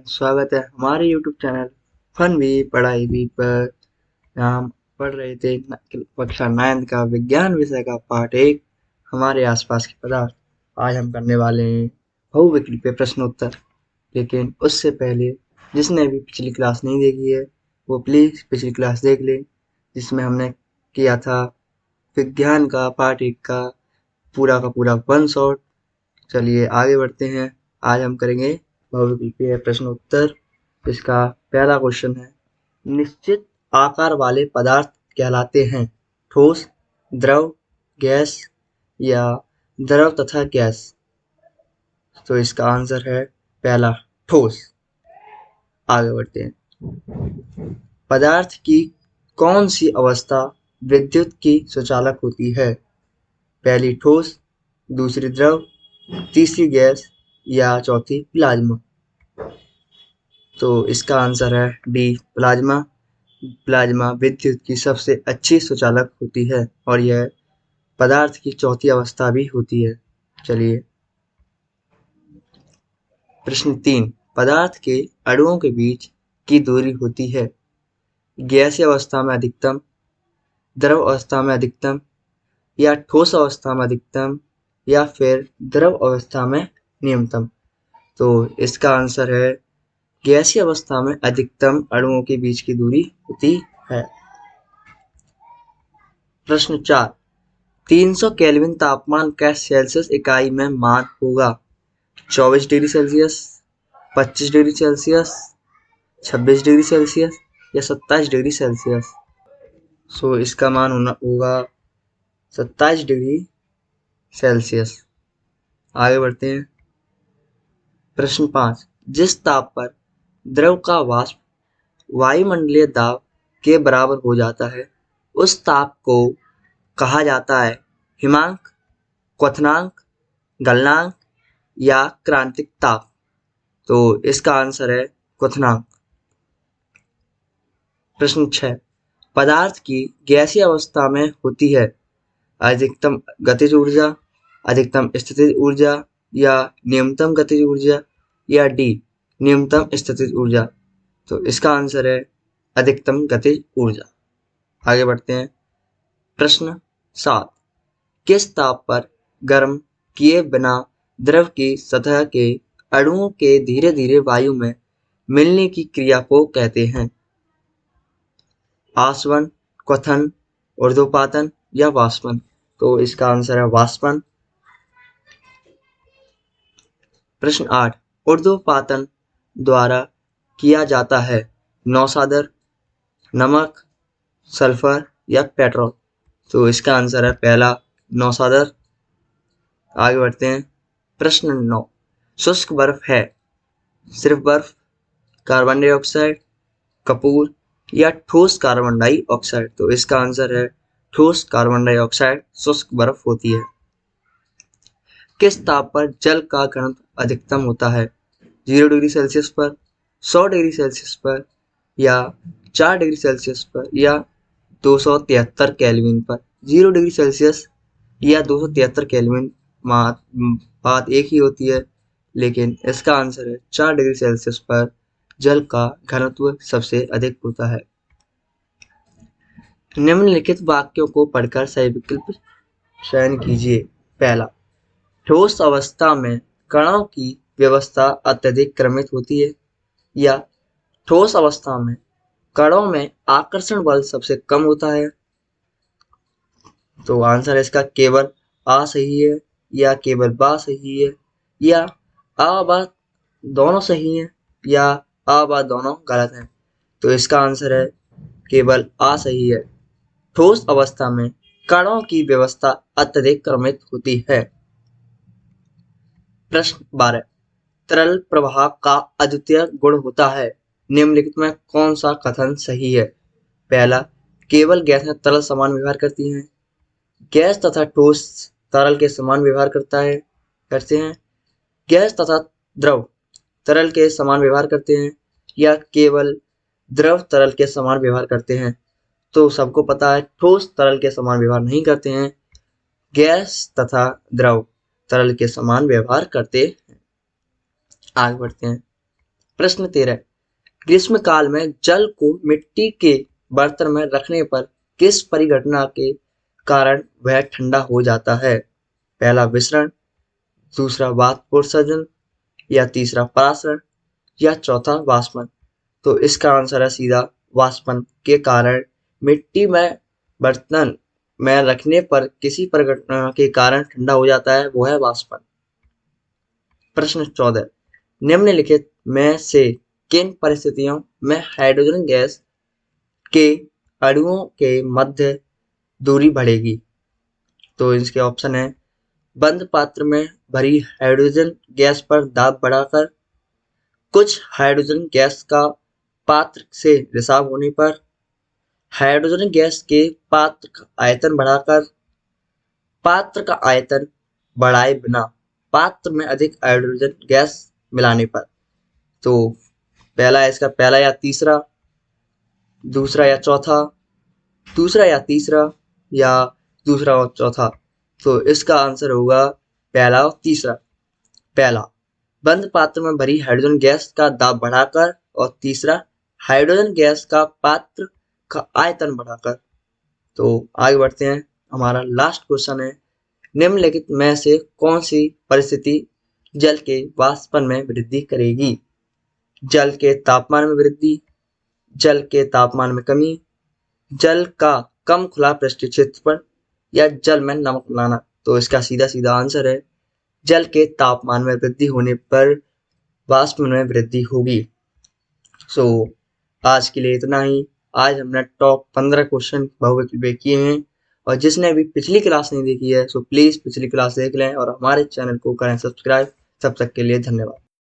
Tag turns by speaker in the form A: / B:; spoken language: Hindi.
A: स्वागत है हमारे YouTube चैनल फन भी पढ़ाई भी पर। हम पढ़ रहे थे कक्षा 9 का विज्ञान विषय का पाठ 1 हमारे आसपास के पदार्थ। आज हम करने वाले हैं बहुविकल्पीय प्रश्नोत्तर। लेकिन उससे पहले जिसने भी पिछली क्लास नहीं देखी है वो प्लीज़ पिछली क्लास देख ले, जिसमें हमने किया था विज्ञान का पाठ 1 का पूरा 1 शॉट। चलिए आगे बढ़ते हैं। आज हम करेंगे बहुविकल्पीय प्रश्नोत्तर। इसका पहला क्वेश्चन है, निश्चित आकार वाले पदार्थ कहलाते हैं ठोस, द्रव, गैस या द्रव तथा गैस। तो इसका आंसर है पहला, ठोस। आगे बढ़ते हैं। पदार्थ की कौन सी अवस्था विद्युत की सुचालक होती है? पहली ठोस, दूसरी द्रव, तीसरी गैस या चौथी प्लाज्मा। तो इसका आंसर है डी, प्लाज्मा। प्लाज्मा विद्युत की सबसे अच्छी सुचालक होती है और यह पदार्थ की चौथी अवस्था भी होती है। चलिए प्रश्न 3, पदार्थ के अणुओं के बीच की दूरी होती है गैसीय अवस्था में अधिकतम, द्रव अवस्था में अधिकतम या ठोस अवस्था में अधिकतम या फिर द्रव अवस्था में न्यूनतम। तो इसका आंसर है गैसीय अवस्था में अधिकतम अणुओं के बीच की दूरी होती है। प्रश्न 4, 300 केल्विन तापमान का सेल्सियस इकाई में मान होगा 24 degree Celsius, 25 degree Celsius, 26 degree Celsius या 27 डिग्री सेल्सियस। सो इसका मान होगा 27 डिग्री सेल्सियस। आगे बढ़ते हैं। प्रश्न 5, जिस ताप पर द्रव का वाष्प वायुमंडलीय दाब के बराबर हो जाता है उस ताप को कहा जाता है हिमांक, क्वथनांक, गलनांक या क्रांतिक ताप। तो इसका आंसर है क्वथनांक। प्रश्न 6, पदार्थ की गैसीय अवस्था में होती है अधिकतम गतिज ऊर्जा, अधिकतम स्थितिज ऊर्जा या न्यूनतम गतिज ऊर्जा या डी, न्यूनतम स्थितिज ऊर्जा। तो इसका आंसर है अधिकतम गतिज ऊर्जा। आगे बढ़ते हैं। प्रश्न 7, किस ताप पर गर्म किए बिना द्रव की सतह के अणुओं के धीरे धीरे वायु में मिलने की क्रिया को कहते हैं? आसवन, क्वथन, ऊर्ध्वपातन या वाष्पन। तो इसका आंसर है वाष्पन। प्रश्न 8, ऊर्ध्वपातन द्वारा किया जाता है नौसादर, नमक, सल्फर या पेट्रोल। तो इसका आंसर है पहला, नौसादर। आगे बढ़ते हैं। प्रश्न 9, शुष्क बर्फ है सिर्फ बर्फ, कार्बन डाइऑक्साइड, कपूर या ठोस कार्बन डाइऑक्साइड। तो इसका आंसर है ठोस कार्बन डाइऑक्साइड शुष्क बर्फ होती है। किस ताप पर जल का घनत्व अधिकतम होता है 0 डिग्री सेल्सियस पर, 100 डिग्री सेल्सियस पर या 4 डिग्री सेल्सियस पर या 273 केल्विन पर। 0 डिग्री सेल्सियस या 273 केल्विन बात एक ही होती है, लेकिन इसका आंसर है 4 डिग्री सेल्सियस पर जल का घनत्व सबसे अधिक होता है। निम्नलिखित वाक्यों को पढ़कर सही विकल्प चयन कीजिए। पहला, ठोस अवस्था में कणों की व्यवस्था अत्यधिक क्रमित होती है या ठोस अवस्था में कणों में आकर्षण बल सबसे कम होता है। तो आंसर इसका केवल आ सही है या केवल बा सही है या आ बा दोनों सही है या आ बा दोनों गलत है। तो इसका आंसर है केवल आ सही है। ठोस अवस्था में कणों की व्यवस्था अत्यधिक क्रमित होती है। प्रश्न 12, तरल प्रवाह का अद्वितीय गुण होता है निम्नलिखित में कौन सा कथन सही है? पहला, केवल गैसें तरल समान व्यवहार करती हैं, गैस तथा ठोस तरल के समान व्यवहार करते हैं, गैस तथा द्रव तरल के समान व्यवहार करते हैं या केवल द्रव तरल के समान व्यवहार करते हैं। तो सबको पता है ठोस तरल के समान व्यवहार नहीं करते हैं, गैस तथा द्रव तरल के समान व्यवहार करते हैं। आगे बढ़ते हैं। प्रश्न 13, ग्रीष्म काल में जल को मिट्टी के बर्तन में रखने पर किस परिघटना के कारण वह ठंडा हो जाता है? पहला विसरण, दूसरा वाष्पोत्सर्जन, या तीसरा परासरण, या चौथा वाष्पन। तो इसका आंसर है सीधा वाष्पन के कारण मिट्टी में बर्तन में रखने पर किसी परिघटना के कारण ठंडा हो जाता है, वो है वाष्पन। प्रश्न 14, निम्नलिखित में से किन परिस्थितियों में हाइड्रोजन गैस के अणुओं के मध्य दूरी बढ़ेगी? तो इसके ऑप्शन है बंद पात्र में भरी हाइड्रोजन गैस पर दाब बढ़ाकर, कुछ हाइड्रोजन गैस का पात्र से रिसाव होने पर, हाइड्रोजन गैस के पात्र का आयतन बढ़ाकर, पात्र का आयतन बढ़ाए बिना पात्र में अधिक हाइड्रोजन गैस मिलाने पर। तो पहला है इसका पहला या तीसरा, दूसरा या चौथा, दूसरा या तीसरा, या दूसरा और चौथा। तो इसका आंसर होगा पहला और तीसरा। पहला, बंद पात्र में भरी हाइड्रोजन गैस का दाब बढ़ाकर, और तीसरा, हाइड्रोजन गैस का पात्र का आयतन बढ़ाकर। तो आगे बढ़ते हैं। हमारा लास्ट क्वेश्चन है, निम्नलिखित में से कौन सी परिस्थिति जल के वाष्पन में वृद्धि करेगी? जल के तापमान में वृद्धि, जल के तापमान में कमी, जल का कम खुला पृष्ठीय क्षेत्रफल, या जल में नमक मिलाना। तो इसका सीधा सीधा आंसर है जल के तापमान में वृद्धि होने पर वाष्पन में वृद्धि होगी। सो आज के लिए इतना ही। आज हमने टॉप 15 क्वेश्चन बहुविकल्प किए हैं, और जिसने भी पिछली क्लास नहीं देखी है सो प्लीज पिछली क्लास देख लें और हमारे चैनल को करें सब्सक्राइब। तब तक के लिए धन्यवाद।